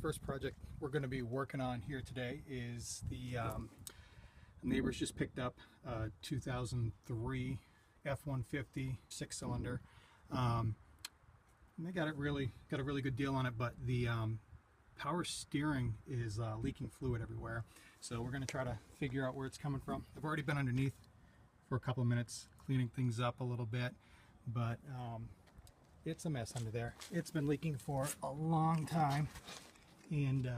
first project we're going to be working on here today is the neighbors just picked up a 2003 F150 6-cylinder. And they got a really good deal on it, but the power steering is leaking fluid everywhere. So we're going to try to figure out where it's coming from. I've already been underneath for a couple of minutes cleaning things up a little bit, but it's a mess under there. It's been leaking for a long time, and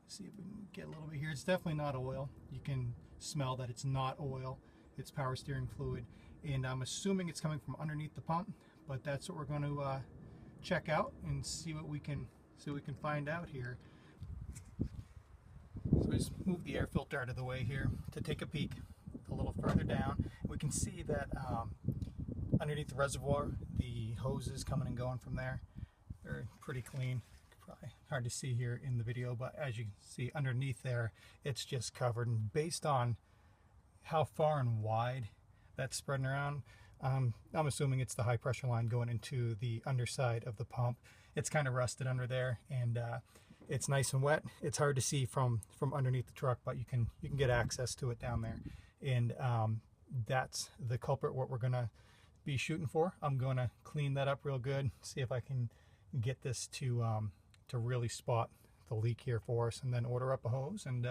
see if we can get a little bit here. It's definitely not oil. You can smell that it's not oil. It's power steering fluid, and I'm assuming it's coming from underneath the pump, but that's what we're going to check out and see what we can find out here. So we just move the air filter out of the way here to take a peek a little further down. We can see that underneath the reservoir, the hoses coming and going from there, they're pretty clean. Probably hard to see here in the video, but as you can see underneath there, it's just covered. And based on how far and wide that's spreading around, I'm assuming it's the high pressure line going into the underside of the pump. It's kind of rusted under there, and it's nice and wet. It's hard to see from underneath the truck, but you can get access to it down there. And that's the culprit, what we're gonna be shooting for. I'm gonna clean that up real good, see if I can get this to really spot the leak here for us, and then order up a hose and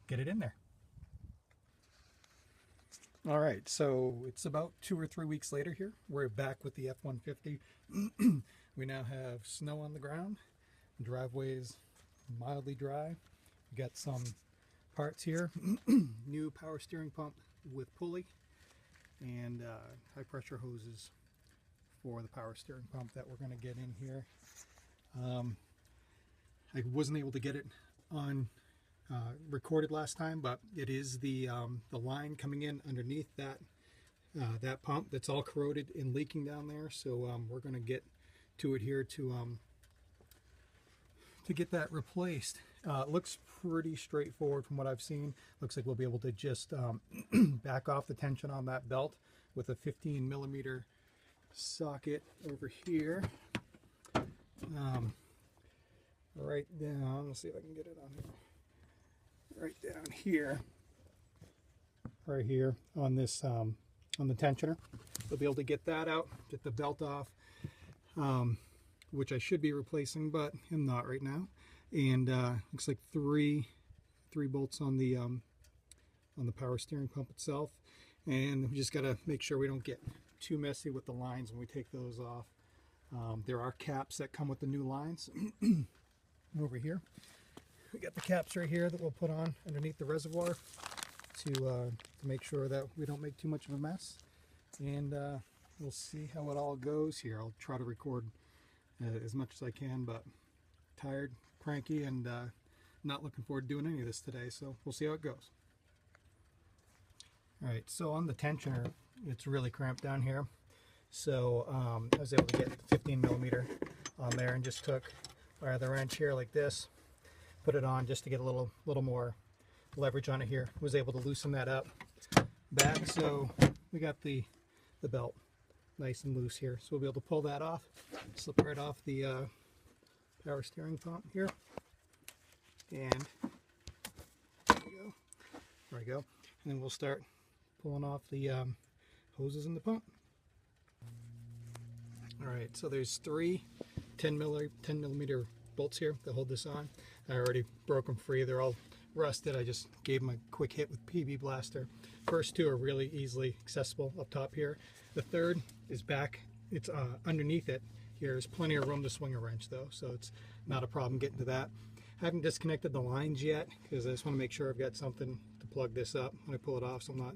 get it in there. All right, so it's about 2 or 3 weeks later here. We're back with the F-150. We now have snow on the ground. The driveway is mildly dry. We got some parts here. New power steering pump with pulley, and high pressure hoses for the power steering pump that we're going to get in here. I wasn't able to get it on recorded last time, but it is the line coming in underneath that pump that's all corroded and leaking down there. So we're going to get to it here to get that replaced. It looks pretty straightforward from what I've seen. Looks like we'll be able to just back off the tension on that belt with a 15mm socket over here. Right down, let's see if I can get it on here. Right down here, right here on this on the tensioner. We'll be able to get that out, get the belt off, which I should be replacing, but I'm not right now. And looks like three bolts on the power steering pump itself, and we just got to make sure we don't get too messy with the lines when we take those off. There are caps that come with the new lines. Over here we got the caps right here that we'll put on underneath the reservoir to make sure that we don't make too much of a mess, and we'll see how it all goes here. I'll try to record as much as I can, but tired, cranky, and not looking forward to doing any of this today, so we'll see how it goes. Alright, so on the tensioner, it's really cramped down here, so I was able to get 15mm on there and just took the wrench here like this, put it on just to get a little more leverage on it here. Was able to loosen that up back, so we got the belt nice and loose here, so we'll be able to pull that off, slip right off the power steering pump here, and there we go, and then we'll start pulling off the hoses in the pump. Alright, so there's 3 10mm bolts here that hold this on. I already broke them free. They're all rusted. I just gave them a quick hit with PB Blaster. First 2 are really easily accessible up top here. The third is back. It's underneath it. There's plenty of room to swing a wrench though, so it's not a problem getting to that. I haven't disconnected the lines yet because I just want to make sure I've got something to plug this up when I pull it off, so I'm not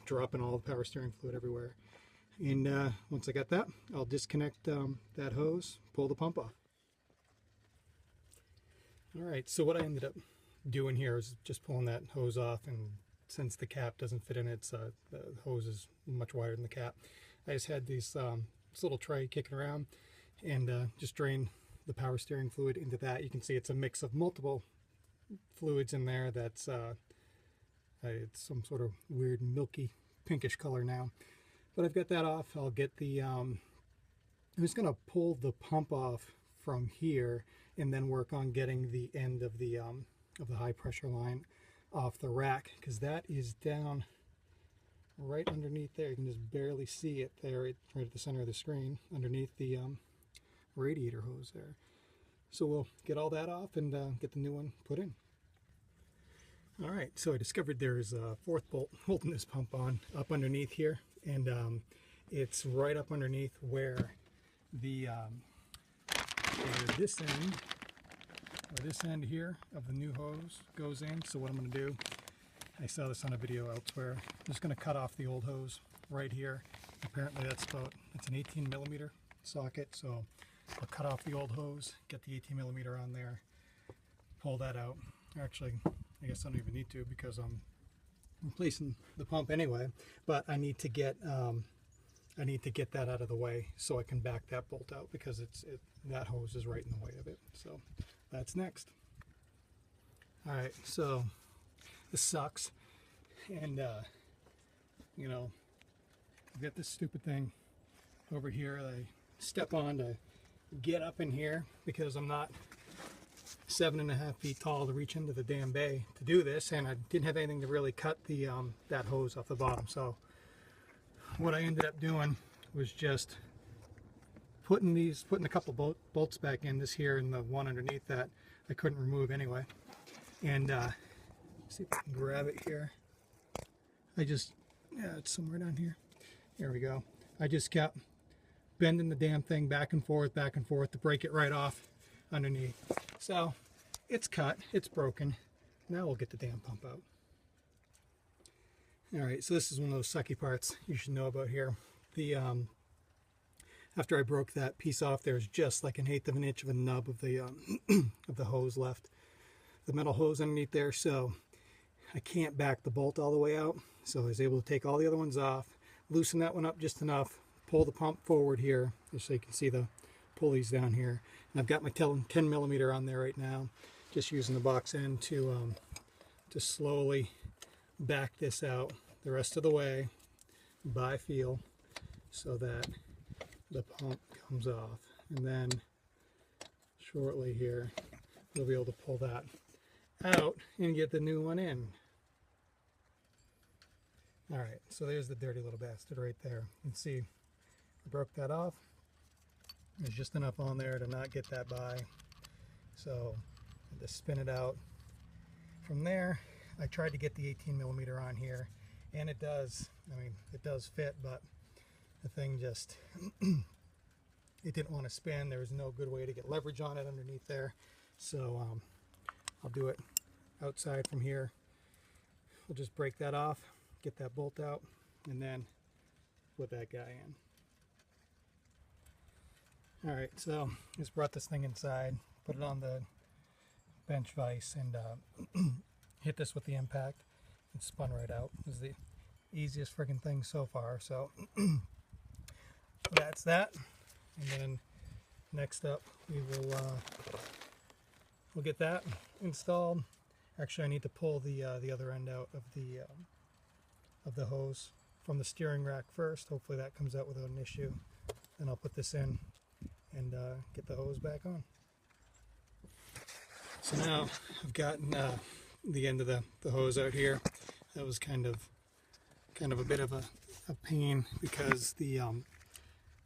dropping all the power steering fluid everywhere. And once I got that, I'll disconnect that hose, pull the pump off. Alright, so what I ended up doing here is just pulling that hose off, and since the cap doesn't fit in it, the hose is much wider than the cap. I just had this little tray kicking around, and just drain the power steering fluid into that. You can see it's a mix of multiple fluids in there. That's it's some sort of weird milky pinkish color now. But I've got that off. I'll get the I'm just going to pull the pump off from here and then work on getting the end of the high pressure line off the rack, because that is down right underneath there. You can just barely see it there, right at the center of the screen, underneath the radiator hose there. So we'll get all that off and get the new one put in. All right, so I discovered there's a fourth bolt holding this pump on up underneath here, and it's right up underneath where the where this end here of the new hose goes in. So what I'm going to do, I saw this on a video elsewhere, I'm just going to cut off the old hose right here. Apparently it's an 18 millimeter socket, so I'll cut off the old hose, get the 18 millimeter on there, pull that out. Actually, I guess I don't even need to, because I'm replacing the pump anyway, but I need to get that out of the way so I can back that bolt out, because that hose is right in the way of it. So that's next. All right, so this sucks, and you know, I've got this stupid thing over here that I step on to get up in here, because I'm not 7.5 feet tall to reach into the damn bay to do this, and I didn't have anything to really cut the that hose off the bottom. So what I ended up doing was just putting a couple bolts back in, this here and the one underneath that I couldn't remove anyway. And see if I can grab it here. It's somewhere down here. There we go. I just kept bending the damn thing back and forth to break it right off underneath. So it's cut, it's broken. Now we'll get the damn pump out. All right, so this is one of those sucky parts you should know about here. The after I broke that piece off, there's just like 1/8 of an inch of a nub of the of the hose left, the metal hose underneath there. So I can't back the bolt all the way out. So I was able to take all the other ones off, loosen that one up just enough, pull the pump forward here, just so you can see the pulleys down here. And I've got my 10 millimeter on there right now, just using the box end to slowly back this out the rest of the way by feel, so that the pump comes off. And then shortly here we'll be able to pull that out and get the new one in. All right, so there's the dirty little bastard right there. You can see I broke that off. There's just enough on there to not get that by, so I just spin it out. From there, I tried to get the 18 millimeter on here, and it does. I mean, it does fit, but the thing just it didn't want to spin. There was no good way to get leverage on it underneath there, so I'll do it outside from here. We'll just break that off, get that bolt out, and then put that guy in. All right, so just brought this thing inside, put it on the bench vise, and hit this with the impact. It spun right out. It was the easiest friggin' thing so far. So that's that. And then next up, we'll get that installed. Actually, I need to pull the other end out of the hose from the steering rack first. Hopefully that comes out without an issue. Then I'll put this in and get the hose back on. So now I've gotten the end of the hose out here. That was kind of a bit of a pain, because it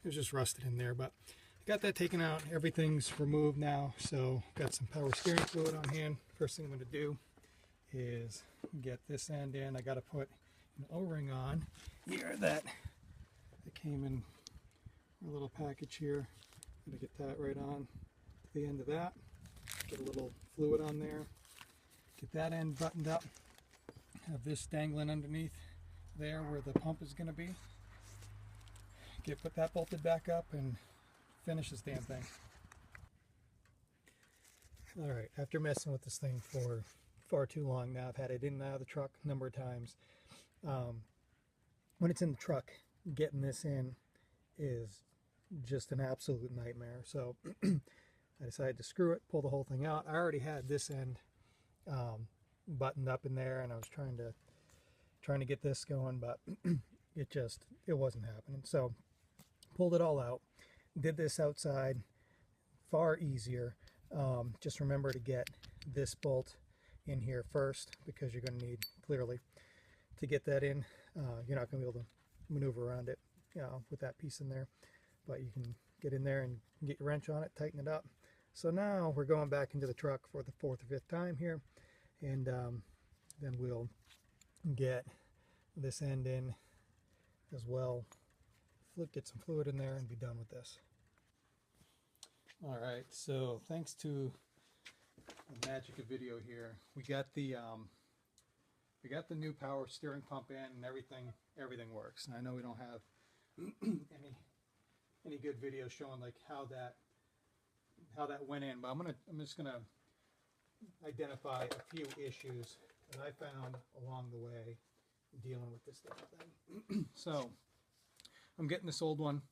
was just rusted in there, but I got that taken out. Everything's removed now, so got some power steering fluid on hand. First thing I'm going to do is get this end in. I got to put an O-ring on here that came in a little package here. I'm going to get that right on to the end of that. Get a little fluid on there. Get that end buttoned up. Have this dangling underneath there where the pump is going to be. Put that bolted back up and finish this damn thing. Alright, after messing with this thing for far too long now, I've had it in and out of the truck a number of times. When it's in the truck, getting this in is just an absolute nightmare. So I decided to screw it, pull the whole thing out. I already had this end buttoned up in there, and I was trying to get this going, but it wasn't happening. So pulled it all out, did this outside, far easier. Just remember to get this bolt in here first, because you're going to need, clearly, to get that in. You're not going to be able to maneuver around it with that piece in there, but you can get in there and get your wrench on it, tighten it up. So now we're going back into the truck for the 4th or 5th time here, and then we'll get this end in as well, get some fluid in there, and be done with this. All right, so thanks to the magic of video here, we got the new power steering pump in, and everything works. And I know we don't have any good video showing like how that went in, but I'm just gonna identify a few issues that I found along the way dealing with this thing. So I'm getting this old one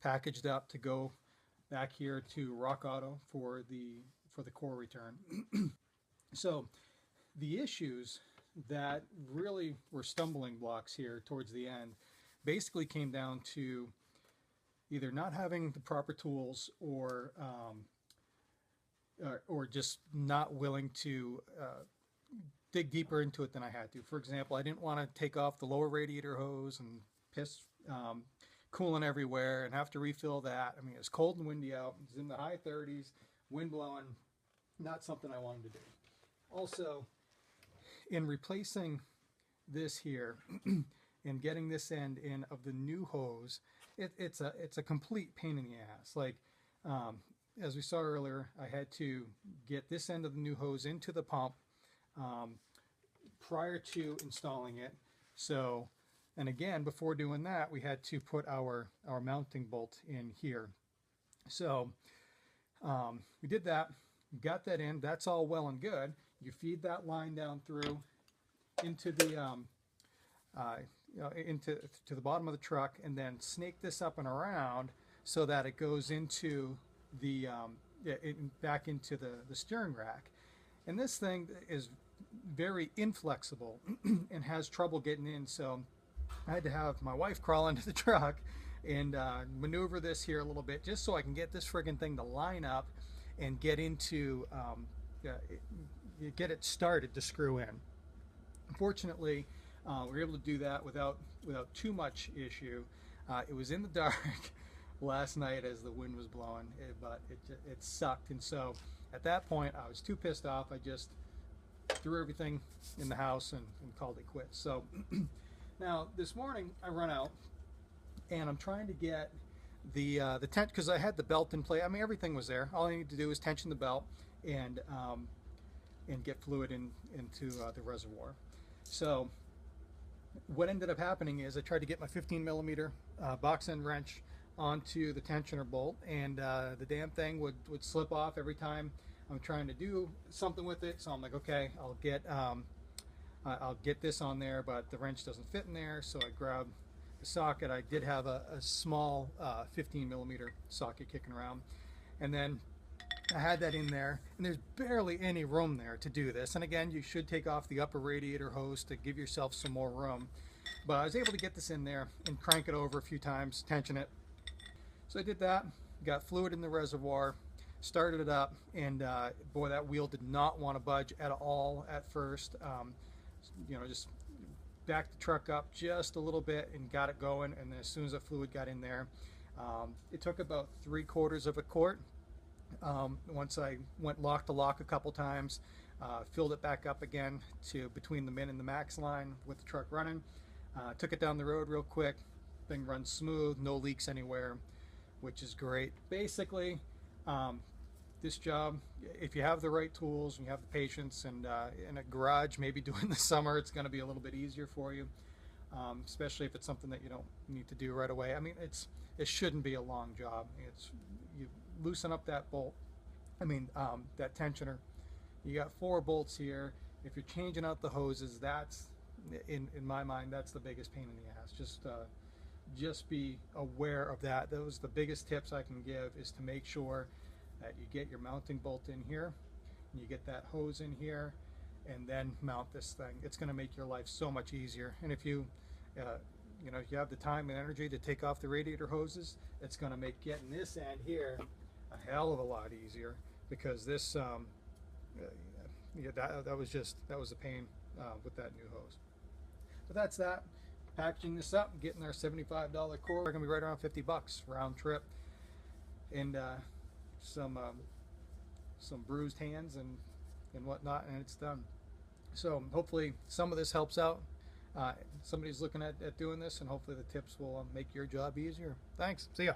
packaged up to go back here to Rock Auto for the core return. So the issues that really were stumbling blocks here towards the end basically came down to either not having the proper tools, or just not willing to dig deeper into it than I had to. For example, I didn't want to take off the lower radiator hose and piss coolant everywhere and have to refill that. I mean, it's cold and windy out. It's in the high 30s, wind blowing. Not something I wanted to do. Also, in replacing this here and getting this end in of the new hose, it's a complete pain in the ass. Like, as we saw earlier, I had to get this end of the new hose into the pump prior to installing it. So, and again, before doing that, we had to put our mounting bolt in here. So we did that, got that in. That's all well and good. You feed that line down through into the into the bottom of the truck, and then snake this up and around so that it goes into the back into the steering rack. And this thing is very inflexible and has trouble getting in, so I had to have my wife crawl into the truck and maneuver this here a little bit just so I can get this friggin' thing to line up and get into get it started to screw in. Fortunately, we were able to do that without too much issue. It was in the dark last night as the wind was blowing, but it sucked. And so at that point, I was too pissed off. I just threw everything in the house and called it quits. So now this morning I run out and I'm trying to get the tent, because I had the belt in place. I mean, everything was there. All I need to do is tension the belt and get fluid into the reservoir. So what ended up happening is I tried to get my 15 millimeter box end wrench onto the tensioner bolt, and the damn thing would slip off every time I'm trying to do something with it. So I'm like, okay, I'll get this on there, but the wrench doesn't fit in there. So I grabbed the socket. I did have a small 15 millimeter socket kicking around, and then I had that in there, and there's barely any room there to do this. And again, you should take off the upper radiator hose to give yourself some more room. But I was able to get this in there and crank it over a few times, tension it. So I did that, got fluid in the reservoir, started it up, and boy, that wheel did not want to budge at all at first. You know, just backed the truck up just a little bit and got it going. And then as soon as the fluid got in there, it took about 3/4 of a quart. Once I went lock to lock a couple times, filled it back up again to between the min and the max line with the truck running, took it down the road real quick. Thing runs smooth, no leaks anywhere, which is great. Basically, this job, if you have the right tools and you have the patience, and in a garage maybe during the summer, it's going to be a little bit easier for you, especially if it's something that you don't need to do right away. I mean, it shouldn't be a long job. You loosen up that bolt, that tensioner. You got 4 bolts here. If you're changing out the hoses, that's in my mind, that's the biggest pain in the ass. Just be aware of that. Those are the biggest tips I can give, is to make sure that you get your mounting bolt in here, and you get that hose in here, and then mount this thing. It's going to make your life so much easier. And if you if you have the time and energy to take off the radiator hoses, it's going to make getting this end here a hell of a lot easier, because this yeah, that was a pain with that new hose. But that's that. Packaging this up, getting our $75 core. We're gonna be right around 50 bucks round trip, and some bruised hands and whatnot, and it's done. So hopefully some of this helps out. Somebody's looking at doing this, and hopefully the tips will make your job easier. Thanks. See ya.